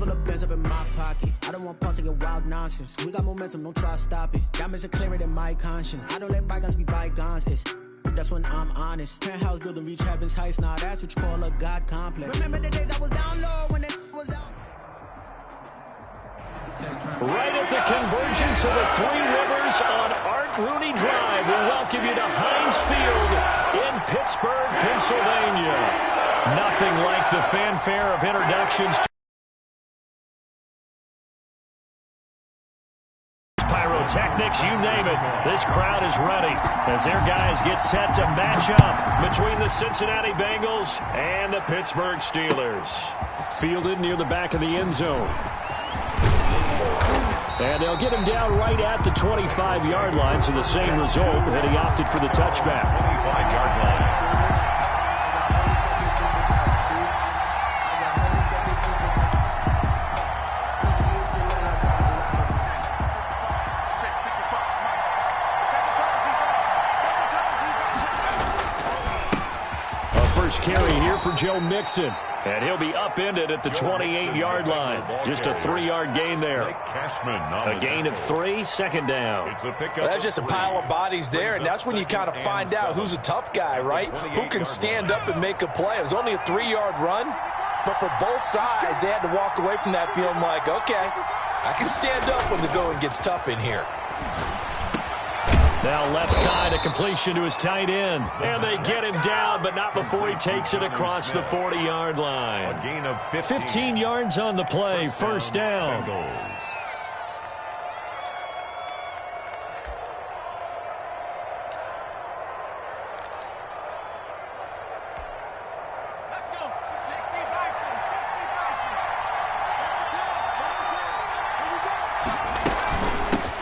Couple of bands up in my pocket. I don't want pause to get wild nonsense. We got momentum, don't try to stop it. Diamonds are clearer than my conscience. I don't let bygones be bygones. That's when I'm honest. Penthouse building, reach heaven's heights. Now that's what you call a God complex. Remember the days I was down low when it was out. Right at the convergence of the Three Rivers on Art Rooney Drive, we welcome you to Heinz Field in Pittsburgh, Pennsylvania. Nothing like the fanfare of introductions. Pyrotechnics, you name it. This crowd is ready as their guys get set to match up between the Cincinnati Bengals and the Pittsburgh Steelers. Fielded near the back of the end zone. And they'll get him down right at the 25-yard line, so the same result that he opted for the touchback. 25-yard line. A first carry here for Joe Mixon. And he'll be upended at the 28-yard line. Just a 3-yard gain there. A gain of 3, second down. Well, that's just a pile of bodies there, and that's when you kind of find out who's a tough guy, right? Who can stand up and make a play. It was only a 3-yard run, but for both sides, they had to walk away from that feeling like, okay, I can stand up when the going gets tough in here. Now left side, a completion to his tight end. And they get him down, but not before he takes it across the 40-yard line. A gain of 15 yards on the play, first down.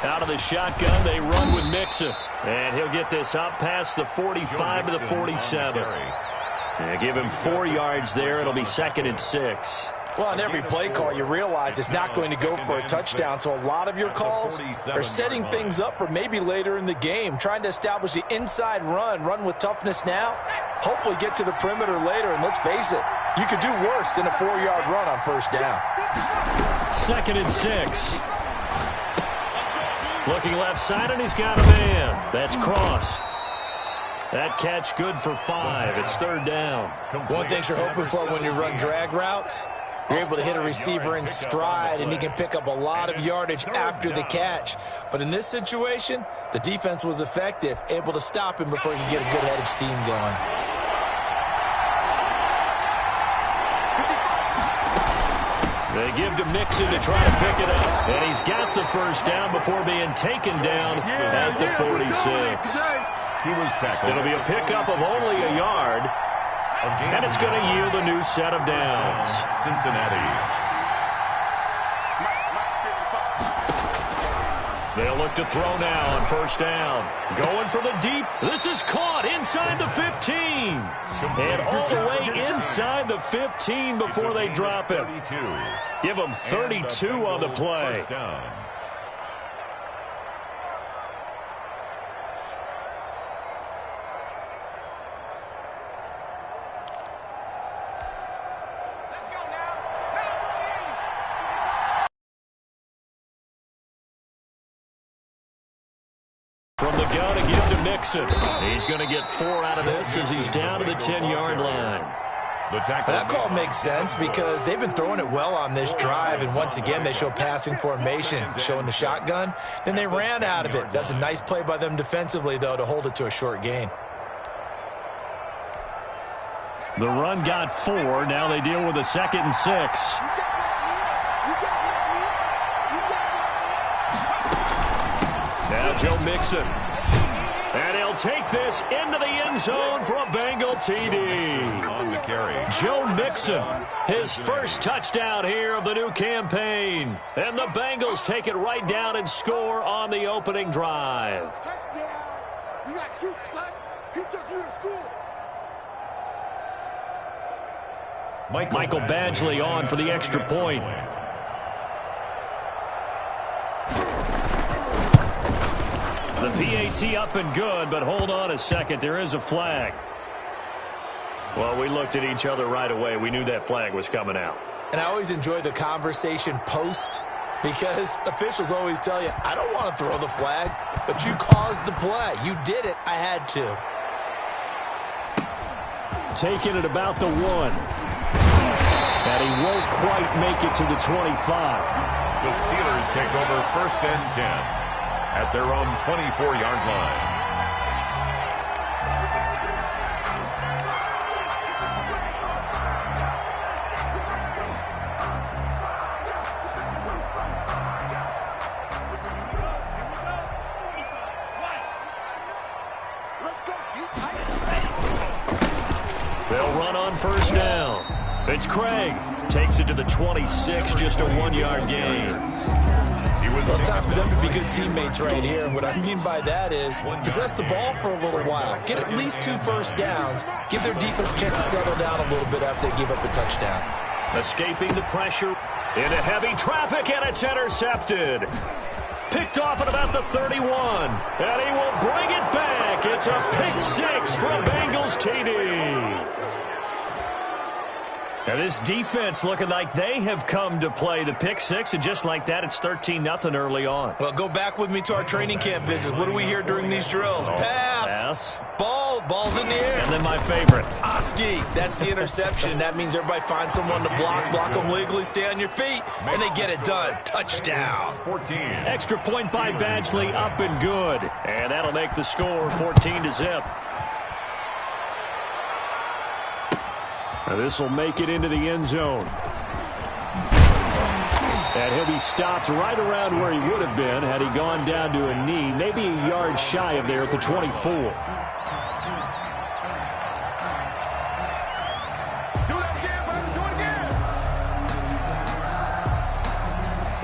Out of the shotgun, they run with Mixon. And he'll get this up past the 45 to the 47. And give him 4 yards there. It'll be 2nd and 6. Well, on every play call, you realize it's not going to go for a touchdown. So a lot of your calls are setting things up for maybe later in the game, trying to establish the inside run with toughness now, hopefully get to the perimeter later. And let's face it, you could do worse than a 4-yard run on first down. 2nd and 6. Looking left side, and he's got a man. That's Cross. That catch good for 5. It's 3rd down. One thing you're hoping for when you run drag routes, you're able to hit a receiver in stride, and he can pick up a lot of yardage after the catch. But in this situation, the defense was effective, able to stop him before he could get a good head of steam going. They give to Mixon to try to pick it up. And he's got the first down before being taken down at the 46. He was tackled. It'll be a pickup of only a yard. And it's going to yield a new set of downs. Cincinnati. They'll look to throw now on first down. Going for the deep. This is caught inside the 15. And all the way inside the 15 before they drop him. Give them 32 on the play. From the gun to give to Mixon. He's going to get 4 out of this as he's down to the 10-yard line. That call makes sense because they've been throwing it well on this drive, and once again they show passing formation, showing the shotgun. Then they ran out of it. That's a nice play by them defensively, though, to hold it to a short gain. The run got 4. Now they deal with a 2nd and 6. Now Joe Mixon. And he'll take this into the end zone for a Bengal TD. On the carry. Joe Mixon, his first touchdown here of the new campaign. And the Bengals take it right down and score on the opening drive. Touchdown. You got 2, son. He took you to school. Michael Badgley on for the extra point. The PAT up and good, but hold on a second. There is a flag. Well, we looked at each other right away. We knew that flag was coming out. And I always enjoy the conversation post, because officials always tell you, I don't want to throw the flag, but you caused the play. You did it. I had to. Taking it about the 1. And he won't quite make it to the 25. The Steelers take over 1st and 10 at their own 24-yard line. They'll run on 1st down. It's Craig. Takes it to the 26, just a 1-yard gain. Well, it's time for them to be good teammates right here. And what I mean by that is possess the ball for a little while. Get at least 2 first downs. Give their defense a chance to settle down a little bit after they give up a touchdown. Escaping the pressure into heavy traffic, and it's intercepted. Picked off at about the 31, and he will bring it back. It's a pick 6 from Bengals TD. Now this defense looking like they have come to play the pick 6, and just like that, it's 13-0 early on. Well, go back with me to our training camp visits. What do we hear during these drills? Pass. Ball's in the air. And then my favorite. Oski, that's the interception. That means everybody finds someone to block them legally, stay on your feet, and they get it done. Touchdown. 14. Extra point by Badgley, up and good. And that'll make the score 14-0. Now this will make it into the end zone. And he'll be stopped right around where he would have been had he gone down to a knee, maybe a yard shy of there at the 24.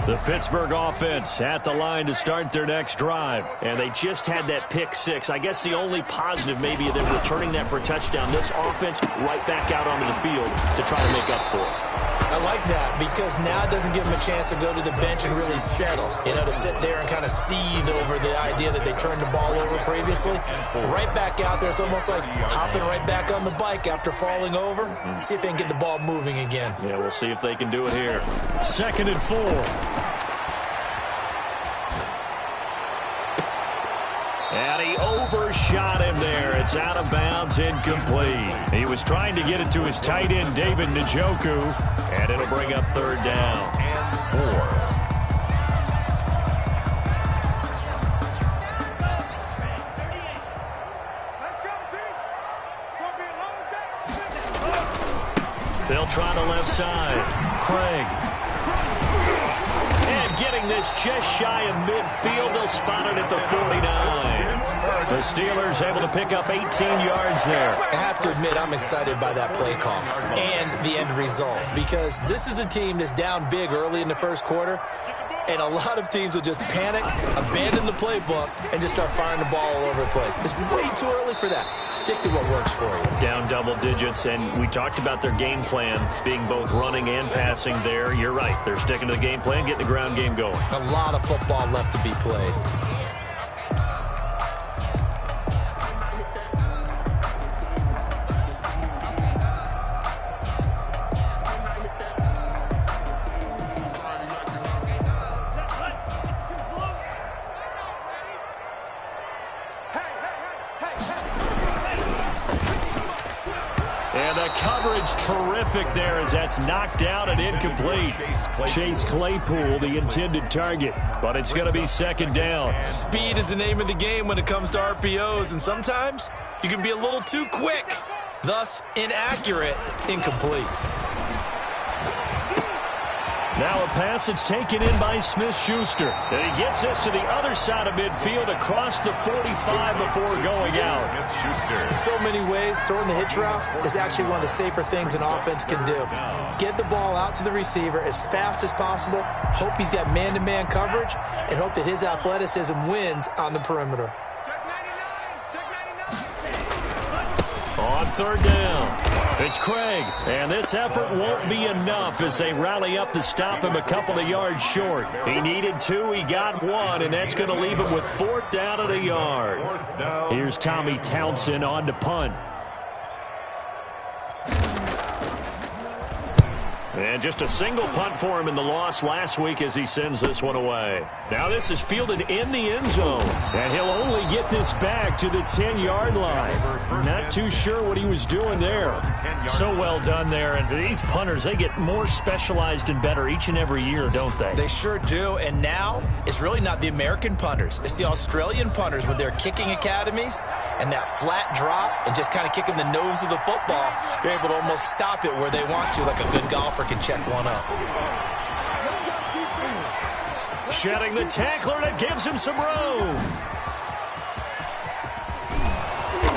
The Pittsburgh offense at the line to start their next drive. And they just had that pick 6. I guess the only positive maybe of them returning that for a touchdown. This offense right back out onto the field to try to make up for it. I like that because now it doesn't give them a chance to go to the bench and really settle. To sit there and kind of seethe over the idea that they turned the ball over previously. Right back out there. It's almost like hopping right back on the bike after falling over. See if they can get the ball moving again. Yeah, we'll see if they can do it here. 2nd and 4. And he overshot him there. It's out of bounds, incomplete. He was trying to get it to his tight end, David Njoku, and it'll bring up 3rd down. And 4. They'll try the left side. Craig. And getting this just shy of midfield. They'll spot it at the 49. The Steelers able to pick up 18 yards there. I have to admit, I'm excited by that play call and the end result because this is a team that's down big early in the 1st quarter. And a lot of teams will just panic, abandon the playbook, and just start firing the ball all over the place. It's way too early for that. Stick to what works for you. Down double digits, and we talked about their game plan being both running and passing there. You're right. They're sticking to the game plan, getting the ground game going. A lot of football left to be played. And the coverage terrific there as that's knocked down and incomplete. Chase Claypool, the intended target, but it's going to be 2nd down. Speed is the name of the game when it comes to RPOs, and sometimes you can be a little too quick, thus inaccurate, incomplete. Now a pass that's taken in by Smith-Schuster. And he gets us to the other side of midfield across the 45 before going out. In so many ways, throwing the hitch route is actually one of the safer things an offense can do. Get the ball out to the receiver as fast as possible, hope he's got man-to-man coverage, and hope that his athleticism wins on the perimeter. On 3rd down, it's Craig, and this effort won't be enough as they rally up to stop him a couple of yards short. He needed 2, he got 1, and that's going to leave him with 4th down at a yard. Here's Tommy Townsend on to punt. And just a single punt for him in the loss last week as he sends this one away. Now this is fielded in the end zone. And he'll only get this back to the 10-yard line. Not too sure what he was doing there. So well done there. And these punters, they get more specialized and better each and every year, don't they? They sure do. And now it's really not the American punters. It's the Australian punters with their kicking academies and that flat drop and just kind of kicking the nose of the football. They're able to almost stop it where they want to, like a good golfer can check one up. Shedding the tackler, and it gives him some room.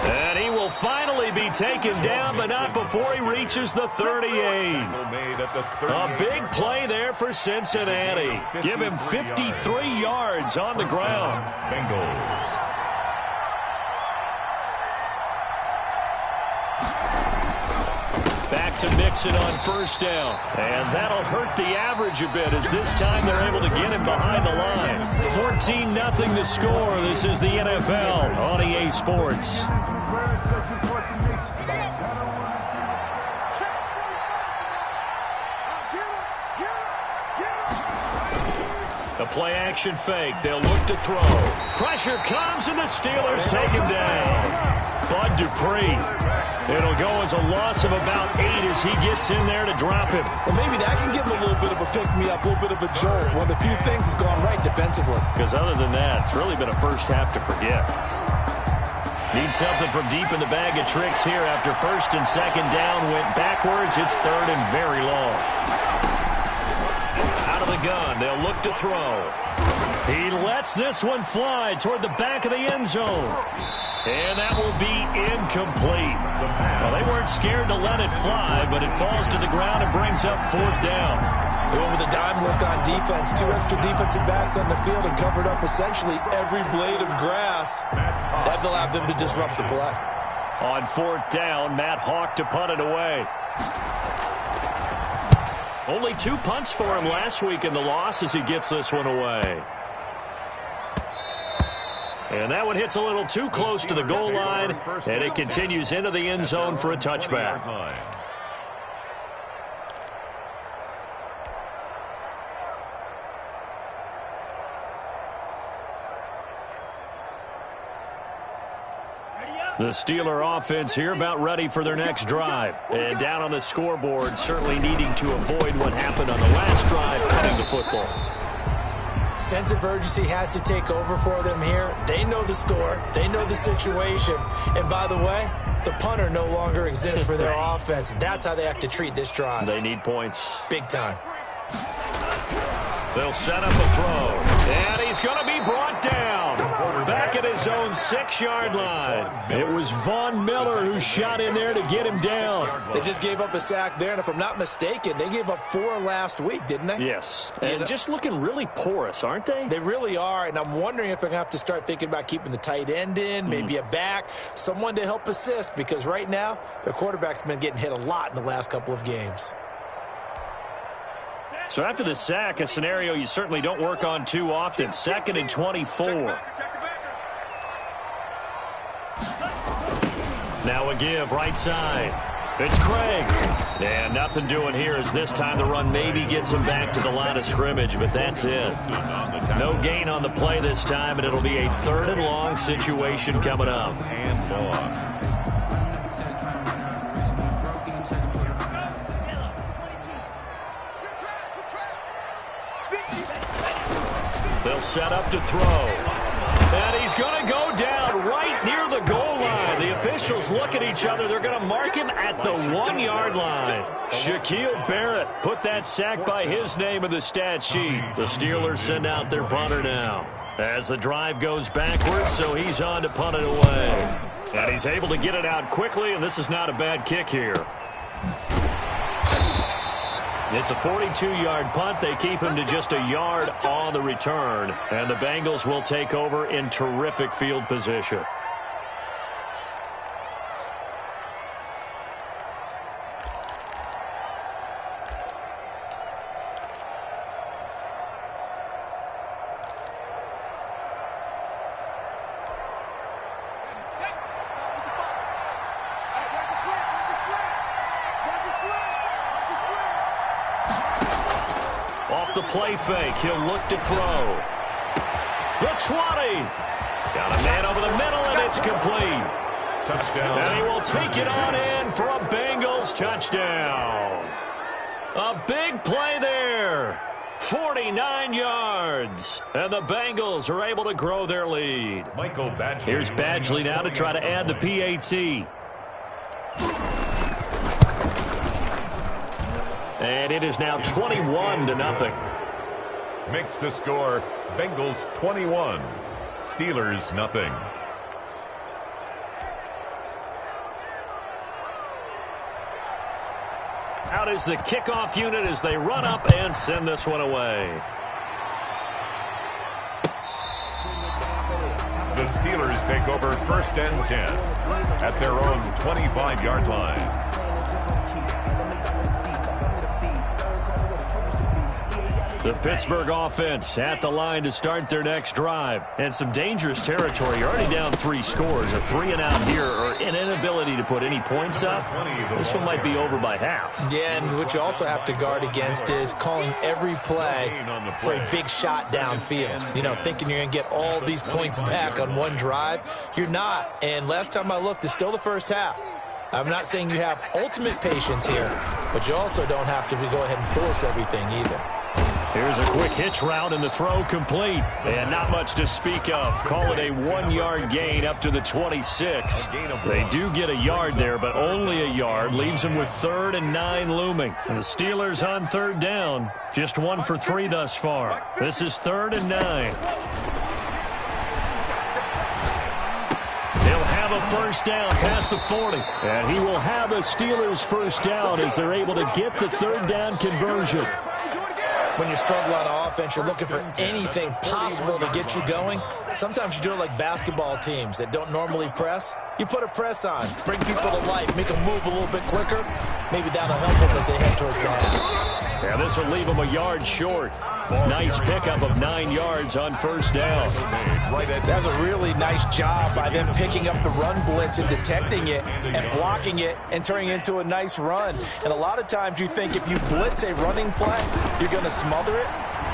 And he will finally be taken down, but not before he reaches the 38. A big play there for Cincinnati. Give him 53 yards on the ground. Bengals. Back to Mixon on first down. And that'll hurt the average a bit as this time they're able to get him behind the line. 14-0 the score. This is the NFL on EA Sports. The play-action fake. They'll look to throw. Pressure comes, and the Steelers take him down. Bud Dupree. It'll go as a loss of about 8 as he gets in there to drop him. Well, maybe that can give him a little bit of a pick-me-up, a little bit of a jolt. One of the few things has gone right defensively. Because other than that, it's really been a first half to forget. Need something from deep in the bag of tricks here after first and second down went backwards. It's third and very long. Out of the gun, they'll look to throw. He lets this one fly toward the back of the end zone. And that will be incomplete. Well, they weren't scared to let it fly, but it falls to the ground and brings up fourth down. They went with a dime look on defense. 2 extra defensive backs on the field and covered up essentially every blade of grass. That allowed them to disrupt the play. On fourth down, Matt Hawk to punt it away. Only 2 punts for him last week in the loss as he gets this one away. And that one hits a little too close to the goal line, and it continues into the end zone for a touchback. The Steeler offense here about ready for their next drive. And down on the scoreboard, certainly needing to avoid what happened on the last drive cutting the football. Sense of urgency has to take over for them here. They know the score. They know the situation. And by the way, the punter no longer exists for their offense. That's how they have to treat this drive. They need points. Big time. They'll set up a throw. And he's going to be brought down. Back at his own 6-yard line. It was Von Miller who shot in there to get him down. They just gave up a sack there, and if I'm not mistaken, they gave up 4 last week, didn't they? Yes. And just looking really porous, aren't they? They really are, and I'm wondering if they're going to have to start thinking about keeping the tight end in, maybe a back, someone to help assist, because right now, their quarterback's been getting hit a lot in the last couple of games. So after the sack, a scenario you certainly don't work on too often. 2nd and 24. Now a give, right side. It's Craig. And nothing doing here as this time the run maybe gets him back to the line of scrimmage, but that's it. No gain on the play this time, and it'll be a 3rd and long situation coming up. They'll set up to throw. And he's going to go down right near the goal line. The officials look at each other. They're going to mark him at the 1-yard line. Shaquille Barrett put that sack by his name in the stat sheet. The Steelers send out their punter now. As the drive goes backwards, so he's on to punt it away. And he's able to get it out quickly, and this is not a bad kick here. It's a 42-yard punt. They keep him to just a yard on the return. And the Bengals will take over in terrific field position. off the play fake. He'll look to throw. The 20. Got a man over the middle, and it's complete. Touchdown. And he will take it on in for a Bengals touchdown. A big play there. 49 yards. And the Bengals are able to grow their lead. Michael Badgley. Here's Badgley now to try to add the PAT. And it is now 21-0. Makes the score Bengals 21, Steelers nothing. Out is the kickoff unit as they run up and send this one away. The Steelers take over 1st and 10 at their own 25-yard line. The Pittsburgh offense at the line to start their next drive. And some dangerous territory. You're already down 3 scores. A 3-and-out here or an inability to put any points up. This one might be over by half. Yeah, and what you also have to guard against is calling every play for a big shot downfield. You know, thinking you're going to get all these points back on one drive. You're not. And last time I looked, it's still the first half. I'm not saying you have ultimate patience here, but you also don't have to go ahead and force everything either. Here's a quick hitch route and the throw complete. And not much to speak of. Call it a 1-yard gain up to the 26. They do get a yard there, but only a yard. Leaves them with 3rd and 9 looming. And the Steelers on 3rd down. Just 1 for 3 thus far. This is 3rd and 9. He'll have a first down past the 40. And he will have a Steelers first down as they're able to get the 3rd down conversion. When you struggle on offense, you're looking for anything possible to get you going. Sometimes you do it like basketball teams that don't normally press. You put a press on, bring people to life, make them move a little bit quicker. Maybe that'll help them as they head towards the half. Yeah, this will leave them a yard short. Nice pickup of 9 yards on first down. That's a really nice job by them picking up the run blitz and detecting it and blocking it and turning it into a nice run. And a lot of times you think if you blitz a running play, you're going to smother it.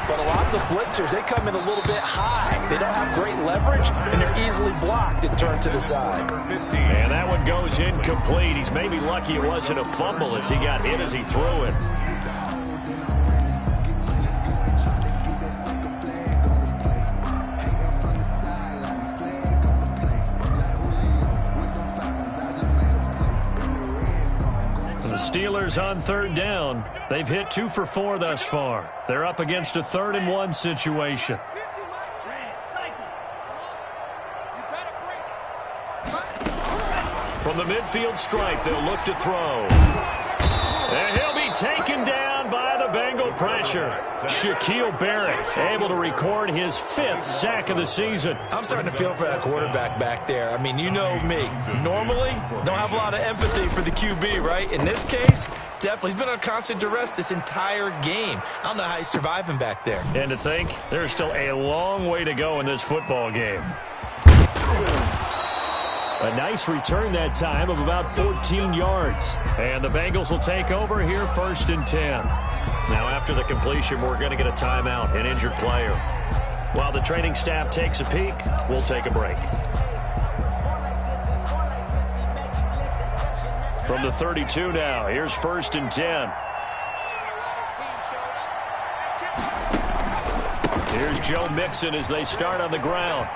But a lot of the blitzers, they come in a little bit high. They don't have great leverage, and they're easily blocked and turned to the side. And that one goes incomplete. He's maybe lucky it wasn't a fumble as he got hit as he threw it. Steelers on 3rd down. They've hit 2 for 4 thus far. They're up against a 3rd and 1 situation. From the midfield stripe, they'll look to throw. And he'll be taken down by the Bengal pressure. Shaquille Barrett able to record his 5th sack of the season. I'm starting to feel for that quarterback back there. I mean, you know me. Normally, don't have a lot of empathy for the QB, right? In this case, definitely. He's been on constant duress this entire game. I don't know how he's surviving back there. And to think, there's still a long way to go in this football game. A nice return that time of about 14 yards. And the Bengals will take over here 1st and 10. Now after the completion, we're going to get a timeout, an injured player. While the training staff takes a peek, we'll take a break. From the 32 now, here's 1st and 10. Here's Joe Mixon as they start on the ground.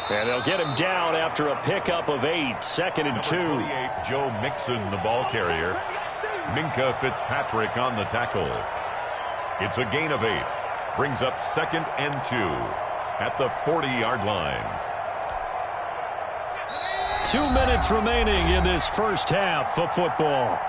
And they'll get him down after a pickup of 8, 2nd and 2. Joe Mixon, the ball carrier. Minka Fitzpatrick on the tackle. It's a gain of 8. Brings up 2nd and 2 at the 40-yard line. 2 minutes remaining in this first half of football.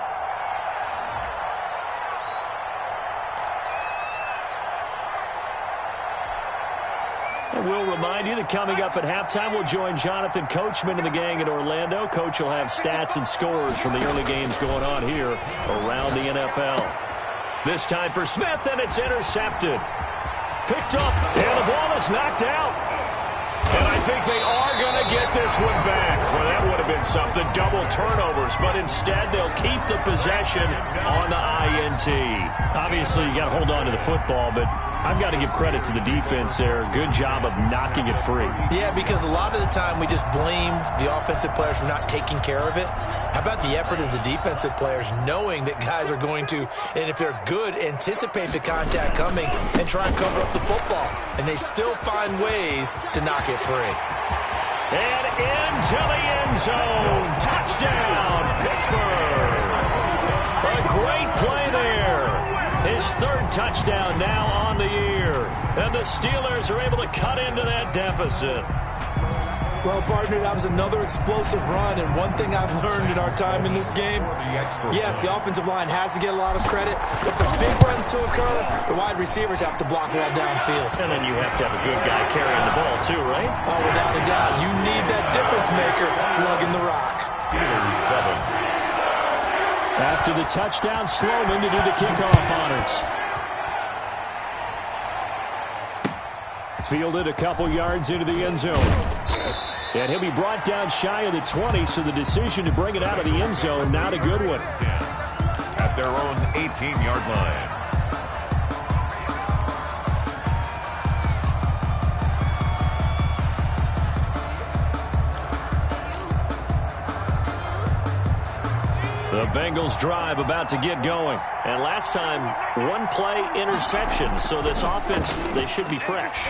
And we'll remind you that coming up at halftime, we'll join Jonathan Coachman and the gang in Orlando. Coach will have stats and scores from the early games going on here around the NFL. This time for Smith, and it's intercepted. Picked up, and the ball is knocked out. And I think they are going to get this one back. Well, that would have been something, double turnovers. But instead, they'll keep the possession on the INT. see. Obviously, you got to hold on to the football, but I've got to give credit to the defense there. Good job of knocking it free. Yeah, because a lot of the time we just blame the offensive players for not taking care of it. How about the effort of the defensive players knowing that guys are going to, and if they're good, anticipate the contact coming and try and cover up the football. And they still find ways to knock it free. And into the end zone. Touchdown, Pittsburgh. A great play there. His third touchdown now on the year. And the Steelers are able to cut into that deficit. Well, partner, that was another explosive run, and one thing I've learned in our time in this game, yes, the offensive line has to get a lot of credit, but for big runs to occur, the wide receivers have to block well downfield. And then you have to have a good guy carrying the ball too, right? Oh, without a doubt. You need that difference maker lugging the rock. Steelers 7. After the touchdown, Sloman to do the kickoff honors. Fielded a couple yards into the end zone. And he'll be brought down shy of the 20, so the decision to bring it out of the end zone, not a good one. At their own 18-yard line. The Bengals drive about to get going. And last time, one play interception. So this offense, they should be fresh.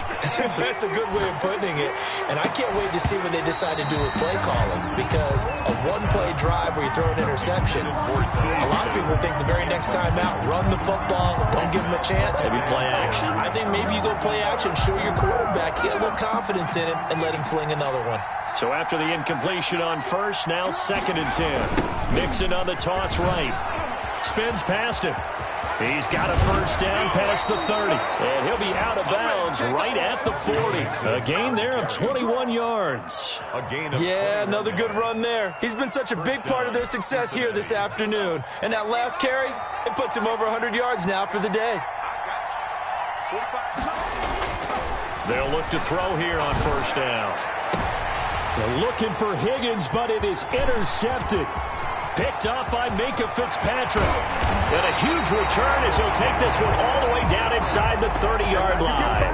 That's a good way of putting it. And I can't wait to see what they decide to do with play calling. Because a one-play drive where you throw an interception, a lot of people think the very next time out, run the football, don't give them a chance. Maybe play action. I think maybe you go play action, show your quarterback, get a little confidence in him, and let him fling another one. So after the incompletion on first, now 2nd and 10. Mixon on the toss right. Spins past him. He's got a first down past the 30. And he'll be out of bounds right at the 40. A gain there of 21 yards. Yeah, another good run there. He's been such a big part of their success here this afternoon. And that last carry, it puts him over 100 yards now for the day. They'll look to throw here on first down. They're looking for Higgins, but it is intercepted. Picked up by Minkah Fitzpatrick. And a huge return as he'll take this one all the way down inside the 30-yard line.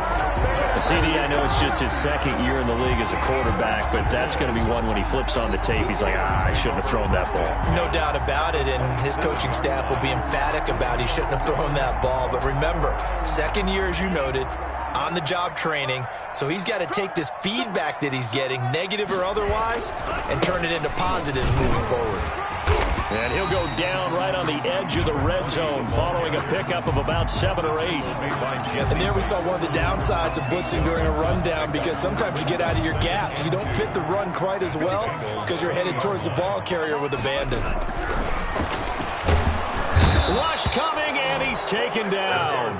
CD, I know it's just his second year in the league as a quarterback, but that's going to be one when he flips on the tape. He's like, I shouldn't have thrown that ball. No doubt about it, and his coaching staff will be emphatic about he shouldn't have thrown that ball. But remember, second year, as you noted, on-the-job training, so he's got to take this feedback that he's getting, negative or otherwise, and turn it into positives moving forward. And he'll go down right on the edge of the red zone following a pickup of about 7 or 8. And there we saw one of the downsides of blitzing during a rundown, because sometimes you get out of your gaps. You don't fit the run quite as well because you're headed towards the ball carrier with abandon. Rush coming, and he's taken down.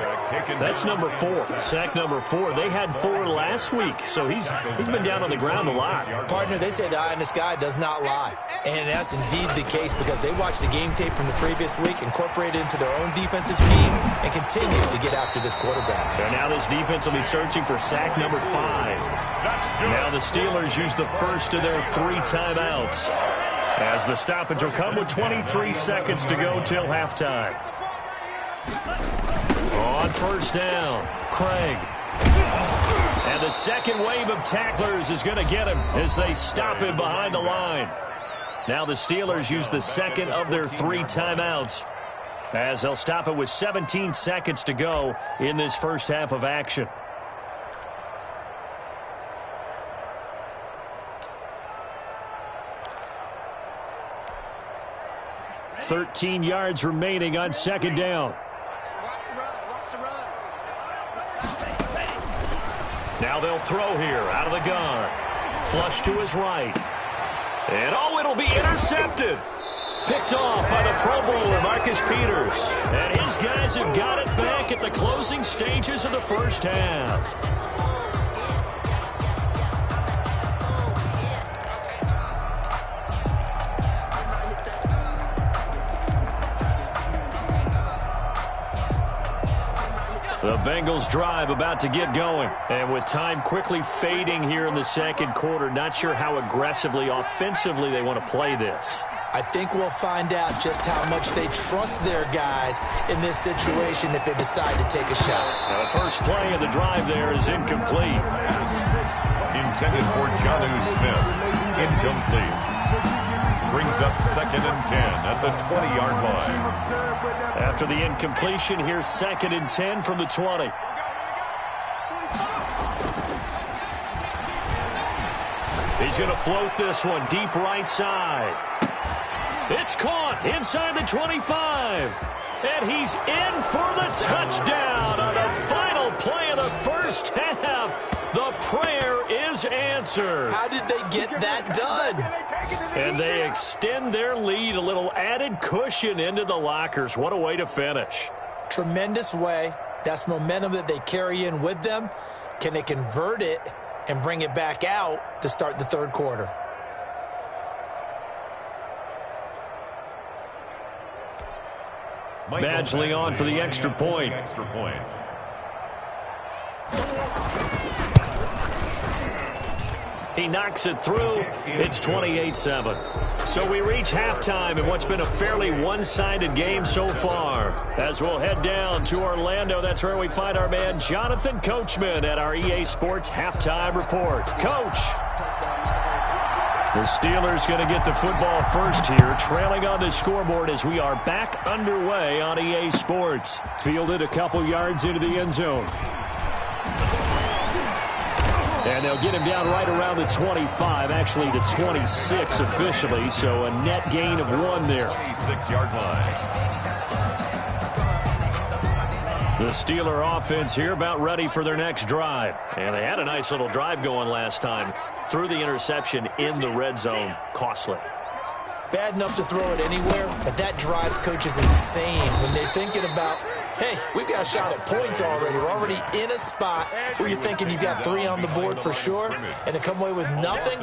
That's number 4, sack number 4. They had 4 last week, so he's been down on the ground a lot. Partner, they say the eye in the sky does not lie. And that's indeed the case, because they watched the game tape from the previous week, incorporated it into their own defensive scheme, and continue to get after this quarterback. So now this defense will be searching for sack number 5. Now the Steelers use the first of their 3 timeouts, as the stoppage will come with 23 seconds to go till halftime. On first down, Craig. And the second wave of tacklers is going to get him as they stop him behind the line. Now the Steelers use the second of their 3 timeouts, as they'll stop it with 17 seconds to go in this first half of action. $13 yards remaining on second down. Now they'll throw here out of the gun. Flush to his right. And it'll be intercepted. Picked off by the Pro Bowler, Marcus Peters. And his guys have got it back at the closing stages of the first half. The Bengals drive about to get going. And with time quickly fading here in the second quarter, not sure how aggressively, offensively they want to play this. I think we'll find out just how much they trust their guys in this situation if they decide to take a shot. The first play of the drive there is incomplete. Intended for Jonnu Smith. Incomplete. Brings up 2nd and 10 at the 20-yard line. After the incompletion, here's 2nd and 10 from the 20. He's going to float this one deep right side. It's caught inside the 25. And he's in for the touchdown on the final play of the first half. The prayer is answered. How did they get that done? And they extend their lead, a little added cushion into the lockers. What a way to finish. Tremendous way. That's momentum that they carry in with them. Can they convert it and bring it back out to start the third quarter? Badgley on for the extra point. He knocks it through. It's 28-7. So we reach halftime in what's been a fairly one-sided game so far. As we'll head down to Orlando, that's where we find our man Jonathan Coachman at our EA Sports Halftime Report. Coach. The Steelers going to get the football first here, trailing on the scoreboard as we are back underway on EA Sports. Fielded a couple yards into the end zone. And they'll get him down right around the 25, actually the 26 officially, so a net gain of 1 there. 26-yard line. The Steeler offense here about ready for their next drive. And they had a nice little drive going last time. Threw the interception in the red zone. Costly. Bad enough to throw it anywhere, but that drives coaches insane when they're thinking about, hey, we've got a shot at points already. We're already in a spot where you're thinking you've got 3 on the board for sure, and to come away with nothing,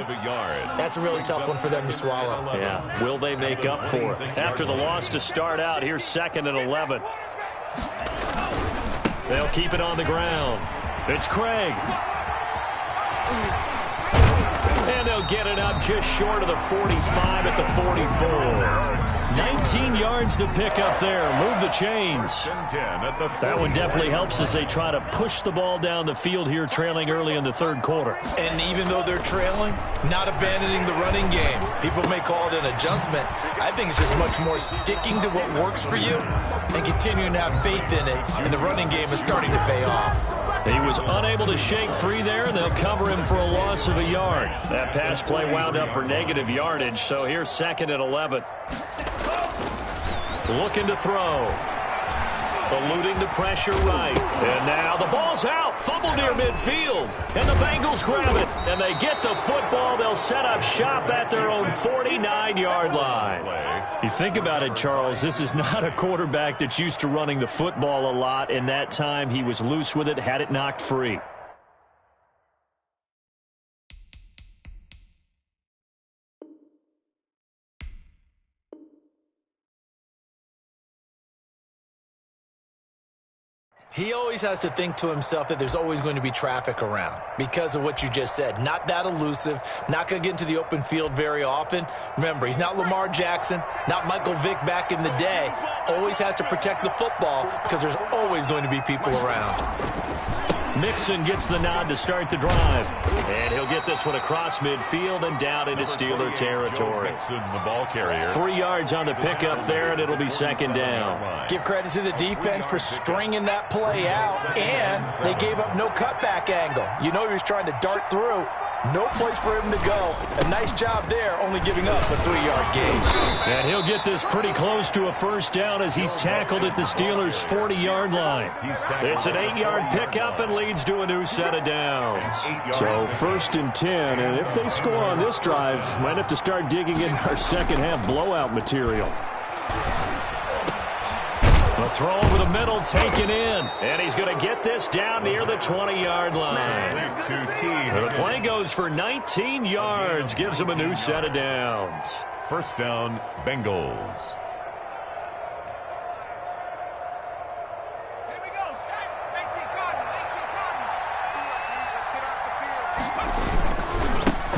that's a really tough one for them to swallow. Yeah, will they make up for it? After the loss to start out, here's 2nd and 11. They'll keep it on the ground. It's Craig. And they'll get it up just short of the 45 at the 44. 19 yards to pick up there. Move the chains. That one definitely helps as they try to push the ball down the field here, trailing early in the third quarter. And even though they're trailing, not abandoning the running game. People may call it an adjustment. I think it's just much more sticking to what works for you and continuing to have faith in it. And the running game is starting to pay off. He was unable to shake free there, and they'll cover him for a loss of a yard. That pass play wound up for negative yardage, so here's 2nd and 11. Looking to throw. Eluding the pressure right. And now the ball's out. Fumble near midfield. And the Bengals grab it. And they get the football. They'll set up shop at their own 49-yard line. You think about it, Charles, this is not a quarterback that's used to running the football a lot. In that time, he was loose with it, had it knocked free. He always has to think to himself that there's always going to be traffic around because of what you just said. Not that elusive, not going to get into the open field very often. Remember, he's not Lamar Jackson, not Michael Vick back in the day. Always has to protect the football because there's always going to be people around. Mixon gets the nod to start the drive. And he'll get this one across midfield and down into Steeler territory. Mixon, the ball carrier. 3 yards on the pickup there, and it'll be 2nd down. Give credit to the defense for stringing that play out, and they gave up no cutback angle. You know he was trying to dart through. No place for him to go. A nice job there, only giving up a 3-yard gain. And he'll get this pretty close to a first down as he's tackled at the Steelers' 40-yard line. It's an 8-yard pickup and leads to a new set of downs. So 1st and 10, and if they score on this drive, might have to start digging in our second-half blowout material. The throw over the middle taken in. And he's going to get this down near the 20-yard line. The play goes for 19 yards. Gives him a new set of downs. First down, Bengals. Here we go. Set. 18 Cotton.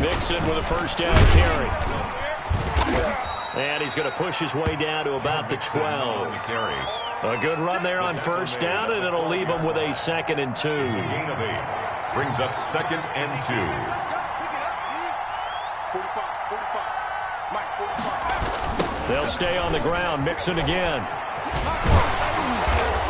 Mixon with a first down carry. And he's going to push his way down to about the 12. A good run there on first down, and it'll leave him with a 2nd and 2. It's a gain of 8. Brings up 2nd and 2. They'll stay on the ground. Mixon again.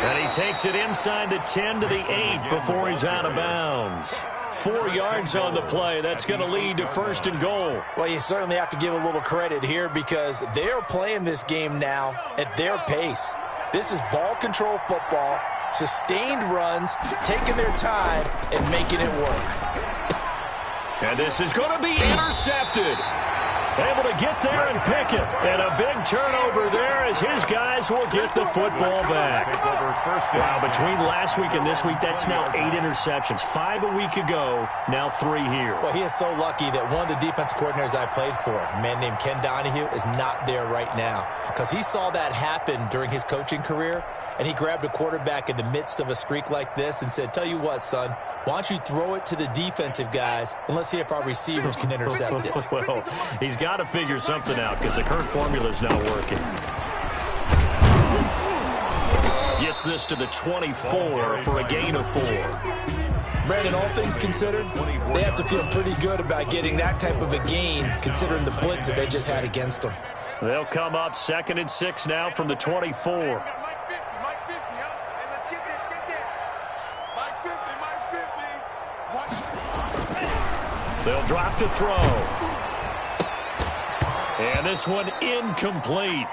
And he takes it inside the 10 to the 8 before he's out of bounds. 4 yards on the play. That's going to lead to 1st and goal. Well, you certainly have to give a little credit here because they're playing this game now at their pace. This is ball control football, sustained runs, taking their time and making it work. And this is going to be intercepted. Able to get there and pick it. And a big turnover there as his guys will get the football back. Wow, between last week and this week, that's now 8 interceptions. 5 a week ago, now 3 here. Well, he is so lucky that one of the defensive coordinators I played for, a man named Ken Donahue, is not there right now. Because he saw that happen during his coaching career, and he grabbed a quarterback in the midst of a streak like this and said, tell you what, son, why don't you throw it to the defensive guys, and let's see if our receivers can intercept it. Well, he's got to figure something out because the current formula is not working. Gets this to the 24 for a gain of 4. Brandon, all things considered, they have to feel pretty good about getting that type of a gain considering the blitz that they just had against them. They'll come up 2nd and 6 now from the 24. They'll drop to throw. And this one incomplete.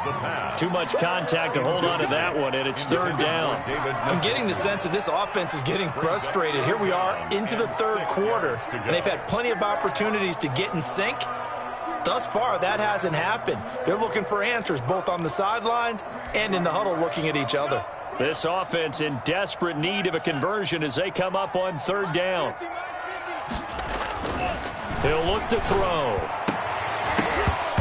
Too much contact to hold on to that one, and it's 3rd down. I'm getting the sense that this offense is getting frustrated. Here we are into the 3rd quarter, and they've had plenty of opportunities to get in sync. Thus far, that hasn't happened. They're looking for answers both on the sidelines and in the huddle looking at each other. This offense in desperate need of a conversion as they come up on 3rd down. He'll look to throw.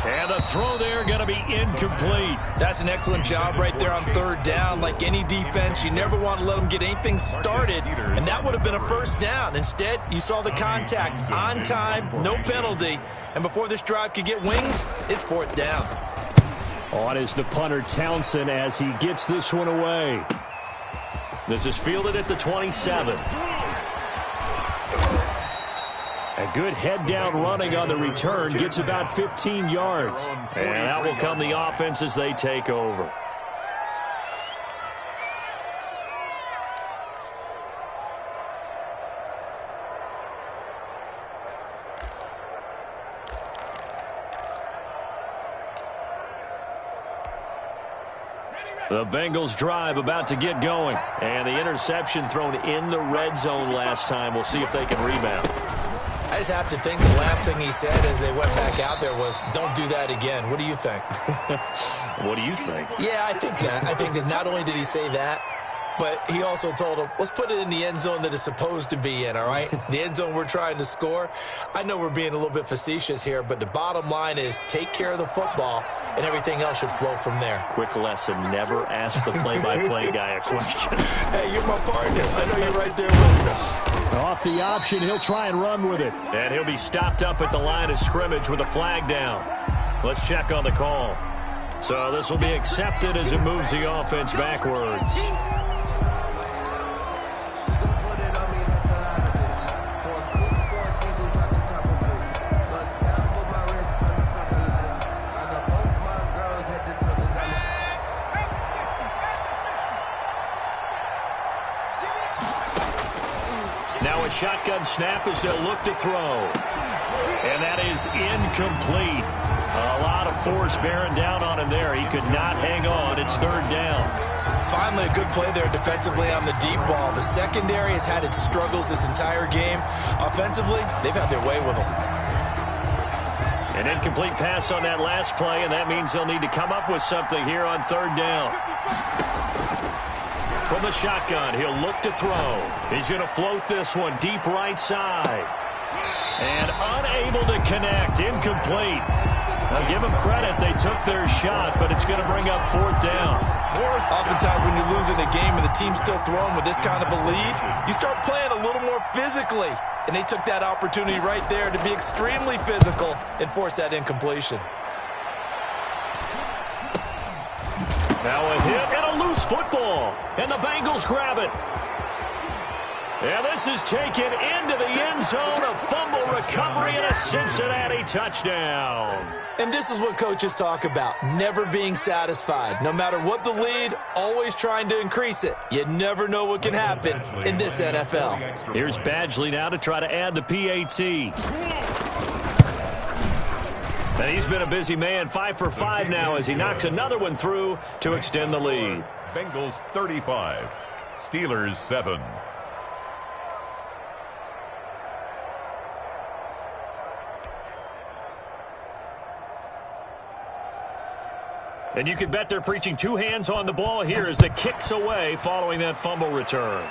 And the throw there going to be incomplete. That's an excellent job right there on 3rd down. Like any defense, you never want to let them get anything started, and that would have been a 1st down. Instead, you saw the contact on time, no penalty, and before this drive could get wings, it's 4th down. On is the punter Townsend as he gets this one away. This is fielded at the 27. A good head-down running on the return gets about 15 yards. And that will come the offense as they take over. The Bengals drive about to get going. And the interception thrown in the red zone last time. We'll see if they can rebound. I just have to think the last thing he said as they went back out there was, don't do that again. What do you think? What do you think? Yeah, I think that. I think that not only did he say that, but he also told him, let's put it in the end zone that it's supposed to be in, all right? The end zone we're trying to score. I know we're being a little bit facetious here, but the bottom line is take care of the football, and everything else should flow from there. Quick lesson, never ask the play-by-play guy a question. Hey, you're my partner. I know you're right there with me. Off the option, he'll try and run with it. And he'll be stopped up at the line of scrimmage with a flag down. Let's check on the call. So this will be accepted as it moves the offense backwards. Now a shotgun snap as they'll look to throw. And that is incomplete. A lot of force bearing down on him there. He could not hang on. It's 3rd down. Finally, a good play there defensively on the deep ball. The secondary has had its struggles this entire game. Offensively, they've had their way with them. An incomplete pass on that last play, and that means they'll need to come up with something here on 3rd down. From the shotgun, he'll look to throw. He's going to float this one deep right side. And unable to connect. Incomplete. Now give them credit. They took their shot, but it's going to bring up 4th down. Oftentimes when you're losing a game and the team's still throwing with this kind of a lead, you start playing a little more physically. And they took that opportunity right there to be extremely physical and force that incompletion. Now a hit and a loose football. And the Bengals grab it. And this is taken into the end zone. A fumble recovery and a Cincinnati touchdown. And this is what coaches talk about, never being satisfied. No matter what the lead, always trying to increase it. You never know what can happen in this NFL. Here's Badgley now to try to add the PAT. And he's been a busy man, 5 for 5 now as he knocks another one through to extend the lead. Bengals 35, Steelers 7. And you can bet they're preaching two hands on the ball here as the kick's away following that fumble return.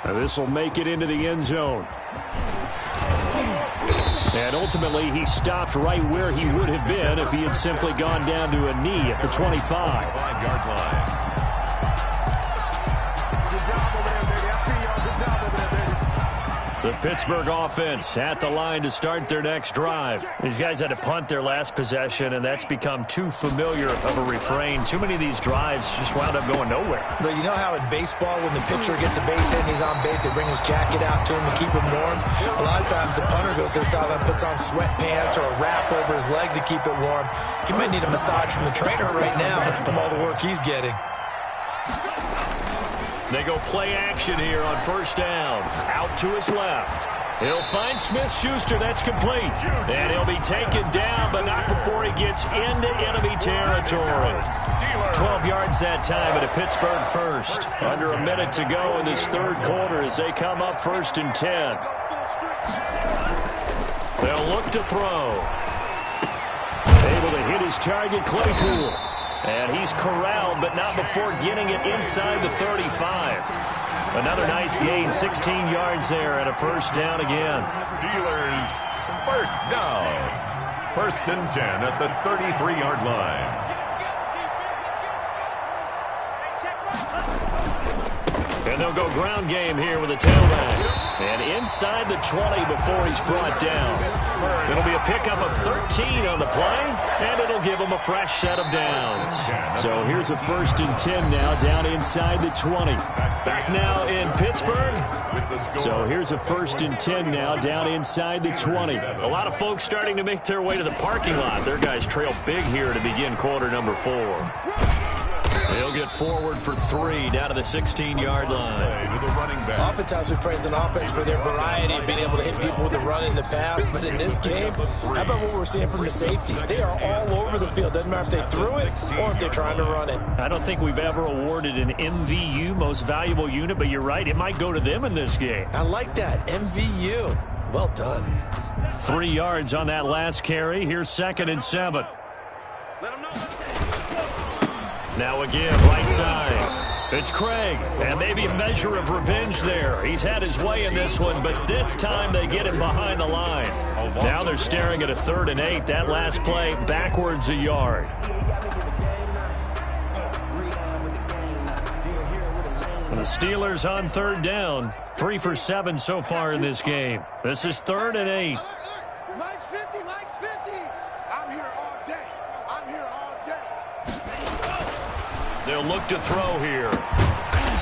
Now this will make it into the end zone. And ultimately, he stopped right where he would have been if he had simply gone down to a knee at the 25. 5-yard line. The Pittsburgh offense at the line to start their next drive. These guys had to punt their last possession, and that's become too familiar of a refrain. Too many of these drives just wound up going nowhere. But you know how in baseball, when the pitcher gets a base hit and he's on base, they bring his jacket out to him to keep him warm? A lot of times the punter goes to the sideline, puts on sweatpants or a wrap over his leg to keep it warm. He might need a massage from the trainer right now from all the work he's getting. They go play action here on first down. Out to his left. He'll find Smith-Schuster. That's complete. And he'll be taken down, but not before he gets into enemy territory. 12 yards that time at a Pittsburgh first. Under a minute to go in this third quarter as they come up 1st and 10. They'll look to throw. Able to hit his target, Claypool. And he's corralled, but not before getting it inside the 35. Another nice gain, 16 yards there, and a first down again. Steelers first down. 1st and 10 at the 33-yard line. And they'll go ground game here with a tailback. And inside the 20 before he's brought down. It'll be a pickup of 13 on the play, and it'll give him a fresh set of downs. So here's a 1st and 10 now, down inside the 20. Back now in Pittsburgh. So here's a 1st and 10 now, down inside the 20. A lot of folks starting to make their way to the parking lot. Their guys trail big here to begin quarter number 4. They'll get forward for 3 down to the 16-yard line. Oftentimes we praise an offense for their variety of being able to hit people with the run in the past. But in this game, how about what we're seeing from the safeties? They are all over the field. Doesn't matter if they threw it or if they're trying to run it. I don't think we've ever awarded an MVU, most valuable unit, but you're right. It might go to them in this game. I like that. MVU. Well done. 3 yards on that last carry. Here's 2nd and 7. Now again, right side. It's Craig, and maybe a measure of revenge there. He's had his way in this one, but this time they get him behind the line. Now they're staring at a 3rd and 8. That last play, backwards a yard. And the Steelers on 3rd down. 3 for 7 so far in this game. This is 3rd and 8. Mike's 50, Mike's 50. I'm here all day. I'm here all day. They'll look to throw here.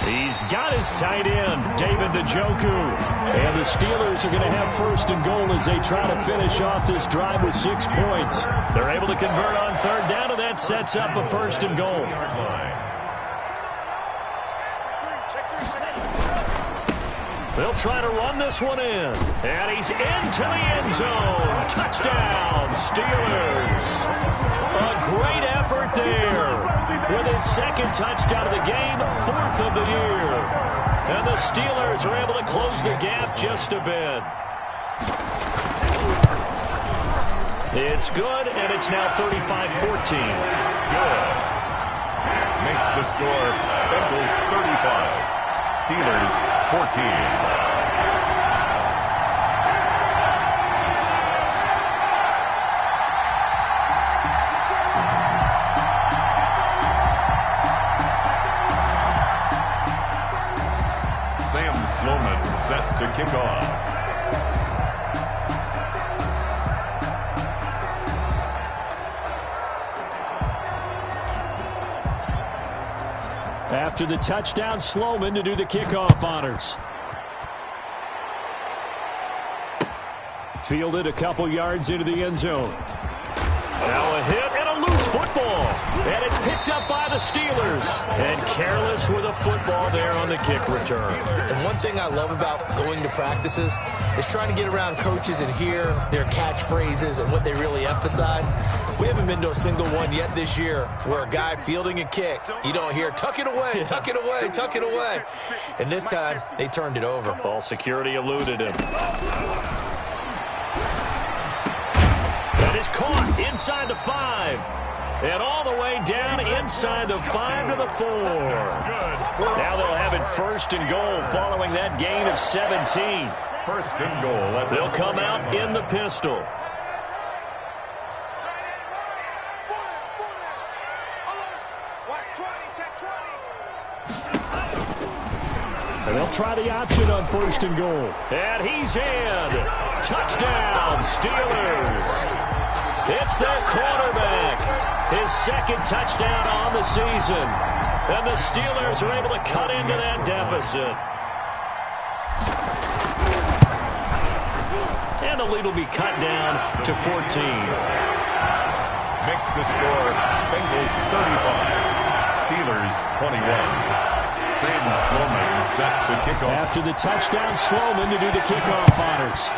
He's got his tight end, David Njoku. And the Steelers are going to have 1st and goal as they try to finish off this drive with 6 points. They're able to convert on 3rd down, and that sets up a 1st and goal. They'll try to run this one in. And he's into the end zone. Touchdown, Steelers. A great effort there. With his 2nd touchdown of the game, 4th of the year. And the Steelers are able to close the gap just a bit. It's good, and it's now 35-14. Good. Makes the score Bengals 35. Steelers 14. Sam Sloman set to kick off. After the touchdown, Sloman to do the kickoff honors. Fielded a couple yards into the end zone. Now a hit and a loose football. And it's picked up by the Steelers. And careless with a football there on the kick return. And one thing I love about going to practices is trying to get around coaches and hear their catchphrases and what they really emphasize. We haven't been to a single one yet this year where a guy fielding a kick, you don't hear, tuck it away, tuck it away, tuck it away. And this time, they turned it over. Ball security eluded him. That is caught inside the 5. And all the way down inside the 5 to the 4. Now they'll have it first and goal following that gain of 17. First and goal. They'll come out in the pistol. And they'll try the option on first and goal. And he's in. Touchdown, Steelers. It's their quarterback. His second touchdown on the season. And the Steelers are able to cut into that deficit. And the lead will be cut down to 14. Makes the score Bengals 35, Steelers 21. Sam Sloman set to kick off. After the touchdown, Sloman to do the kickoff honors.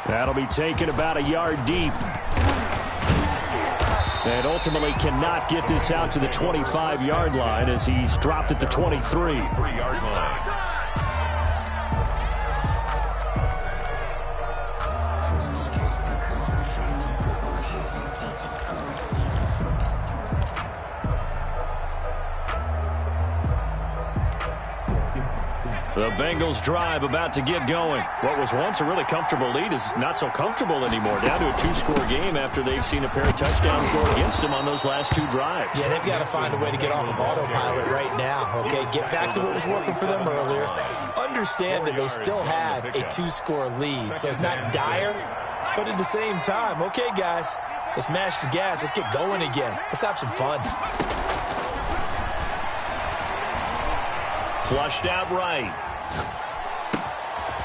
That'll be taken about a yard deep. And ultimately cannot get this out to the 25-yard line as he's dropped at the 23. 3-yard line. The Bengals drive about to get going. What was once a really comfortable lead is not so comfortable anymore. Down to a 2-score game after they've seen a pair of touchdowns go against them on those last 2 drives. Yeah, they've got to find a way to get off of autopilot right now, okay? Get back to what was working for them earlier. Understand that they still have a 2-score lead, so it's not dire, but at the same time, okay, guys, let's mash the gas. Let's get going again. Let's have some fun. Flushed out right.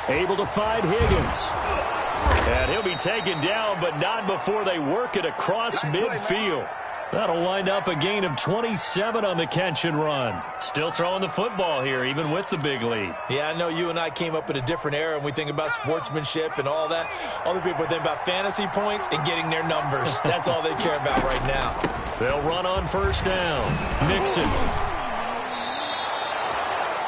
Able to find Higgins. And he'll be taken down, but not before they work it across midfield. That'll wind up a gain of 27 on the catch and run. Still throwing the football here, even with the big lead. Yeah, I know you and I came up in a different era, and we think about sportsmanship and all that. Other people think about fantasy points and getting their numbers. That's all they care about right now. They'll run on first down. Nixon.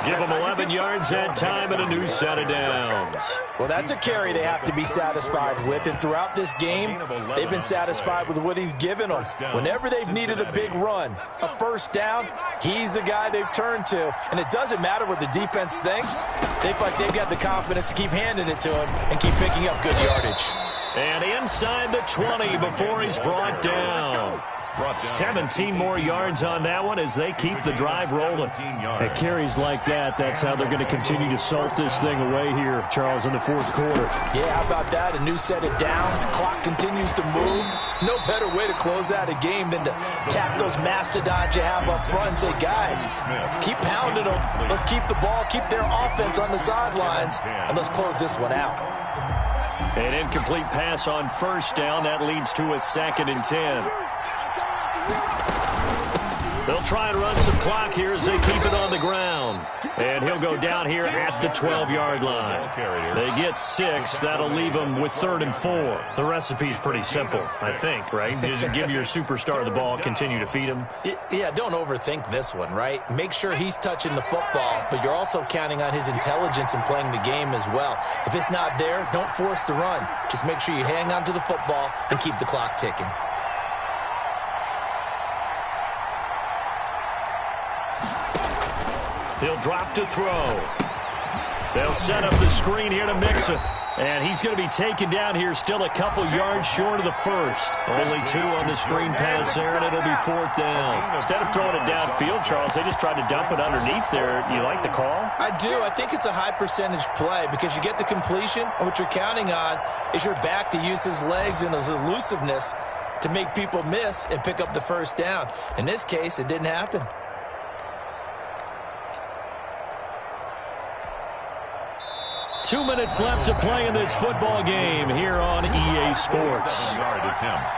Give them 11 yards that time and a new set of downs. Well, that's a carry they have to be satisfied with. And throughout this game, they've been satisfied with what he's given them. Whenever they've needed a big run, a first down, he's the guy they've turned to. And it doesn't matter what the defense thinks. They feel like they've got the confidence to keep handing it to him and keep picking up good yardage. And inside the 20 before he's brought down. 17 more yards on that one as they keep the drive rolling. At carries like that, that's how they're going to continue to salt this thing away here, Charles, in the fourth quarter. Yeah, how about that? A new set of downs. Clock continues to move. No better way to close out a game than to tap those mastodons you have up front and say, guys, keep pounding them. Let's keep the ball, keep their offense on the sidelines, and let's close this one out. An incomplete pass on first down. That leads to a 2nd and 10. They'll try and run some clock here as they keep it on the ground. And he'll go down here at the 12-yard line. They get 6. That'll leave them with 3rd and 4. The recipe's pretty simple, I think, right? Just give your superstar the ball, continue to feed him. Yeah, don't overthink this one, right? Make sure he's touching the football, but you're also counting on his intelligence in playing the game as well. If it's not there, don't force the run. Just make sure you hang on to the football and keep the clock ticking. He'll drop to throw. They'll set up the screen here to Mixon. And he's going to be taken down here still a couple yards short of the first. Only 2 on the screen pass there, and it'll be 4th down. Instead of throwing it downfield, Charles, they just tried to dump it underneath there. You like the call? I do. I think it's a high-percentage play because you get the completion, and what you're counting on is your back to use his legs and his elusiveness to make people miss and pick up the first down. In this case, it didn't happen. Two minutes left to play in this football game here on EA Sports. 7-yard attempt.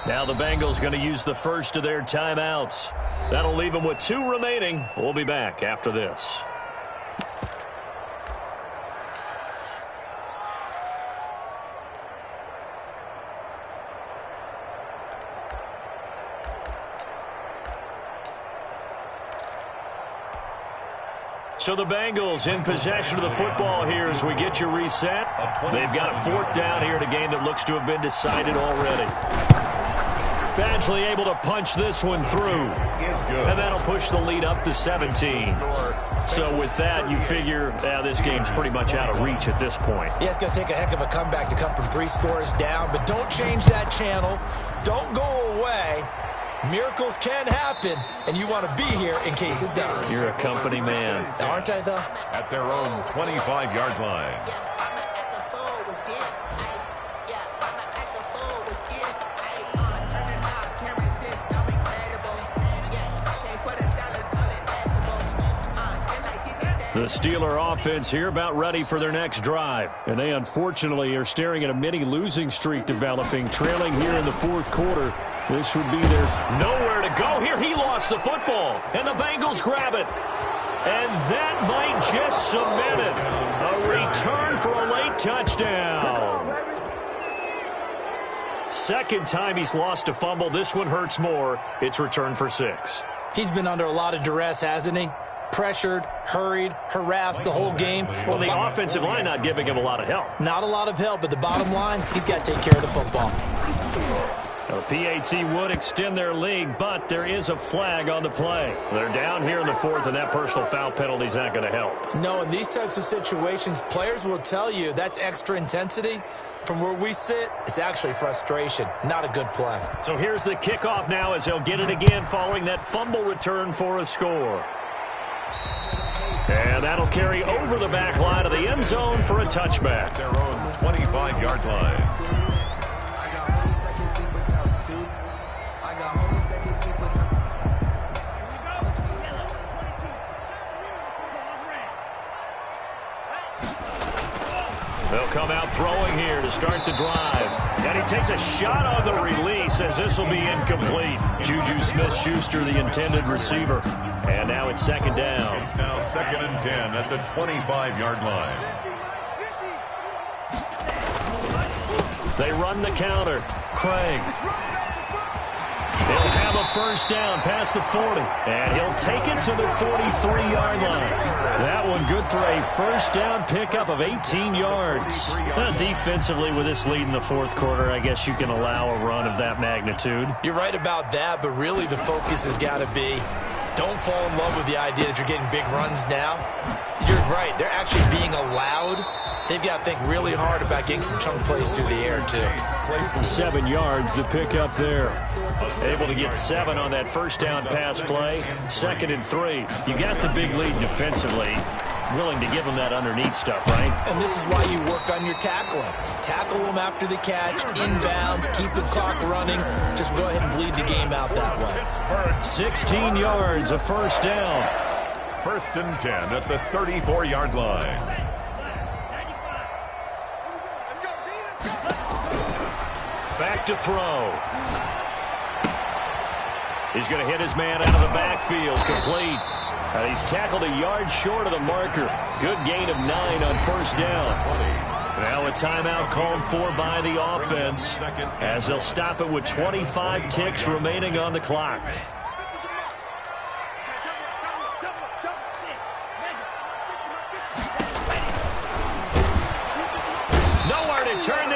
Now the Bengals going to use the first of their timeouts. That'll leave them with 2 remaining. We'll be back after this. So the Bengals in possession of the football here as we get you reset. They've got a 4th down here in a game that looks to have been decided already. Badgley able to punch this one through. And that'll push the lead up to 17. So with that, you figure this game's pretty much out of reach at this point. Yeah, it's going to take a heck of a comeback to come from 3 scores down. But don't change that channel. Don't go away. Miracles can happen, and you want to be here in case it does. You're a company man. Aren't I, though? At their own 25-yard line. The Steeler offense here about ready for their next drive. And they unfortunately are staring at a mini losing streak developing, trailing here in the 4th quarter. This would be their nowhere to go here. He lost the football, and the Bengals grab it. And that might just cement it. A return for a late touchdown. Second time he's lost a fumble. This one hurts more. It's returned for 6. He's been under a lot of duress, hasn't he? Pressured, hurried, harassed the whole game. Well, the offensive line not giving him a lot of help. Not a lot of help, but the bottom line, he's got to take care of the football. A PAT would extend their lead, but there is a flag on the play. They're down here in the 4th, and that personal foul penalty is not going to help. No, in these types of situations, players will tell you that's extra intensity. From where we sit, it's actually frustration, not a good play. So here's the kickoff now as they'll get it again following that fumble return for a score. And that'll carry over the back line of the end zone for a touchback. Their own 25-yard line. They'll come out throwing here to start the drive. And he takes a shot on the release as this will be incomplete. Juju Smith-Schuster, the intended receiver. And now it's 2nd down. It's now 2nd and 10 at the 25-yard line. They run the counter. Craig. He'll have a first down past the 40. And he'll take it to the 43-yard line. That one good for a first down pickup of 18 yards. Defensively, with this lead in the 4th quarter, I guess you can allow a run of that magnitude. You're right about that, but really the focus has got to be don't fall in love with the idea that you're getting big runs now. You're right. They're actually being allowed. They've got to think really hard about getting some chunk plays through the air, too. 7 yards, the pickup there. Able to get 7 on that first down pass play. 2nd and 3. You got the big lead defensively. Willing to give them that underneath stuff, right? And this is why you work on your tackling. Tackle them after the catch, inbounds, keep the clock running. Just go ahead and bleed the game out that way. 16 yards, a first down. 1st and 10 at the 34-yard line. Back to throw. He's going to hit his man out of the backfield, complete. And he's tackled a yard short of the marker. Good gain of 9 on first down. Now a timeout called for by the offense as they'll stop it with 25 ticks remaining on the clock.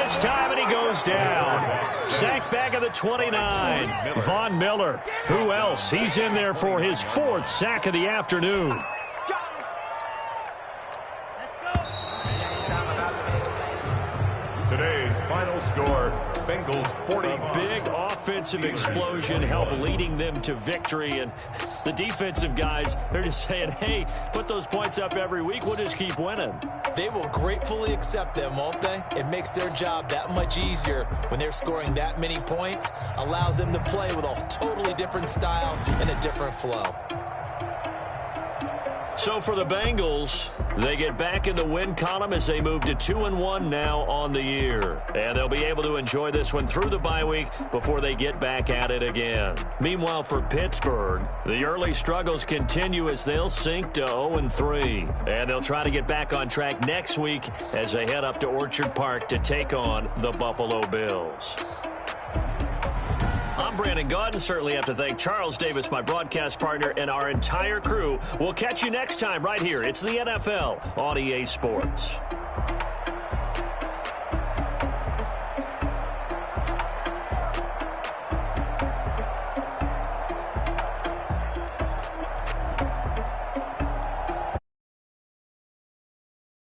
this time, and he goes down. Sacked back at the 29. Von Miller. Who else? He's in there for his 4th sack of the afternoon. Today's final score, Bengals 40. A big offensive explosion helped leading them to victory. And the defensive guys, they're just saying, hey, put those points up every week. We'll just keep winning. They will gratefully accept them, won't they? It makes their job that much easier when they're scoring that many points. Allows them to play with a totally different style and a different flow. So for the Bengals, they get back in the win column as they move to 2-1 now on the year. And they'll be able to enjoy this one through the bye week before they get back at it again. Meanwhile, for Pittsburgh, the early struggles continue as they'll sink to 0-3. And they'll try to get back on track next week as they head up to Orchard Park to take on the Buffalo Bills. I'm Brandon Gaudin. Certainly have to thank Charles Davis, my broadcast partner, and our entire crew. We'll catch you next time right here. It's the NFL on EA Sports.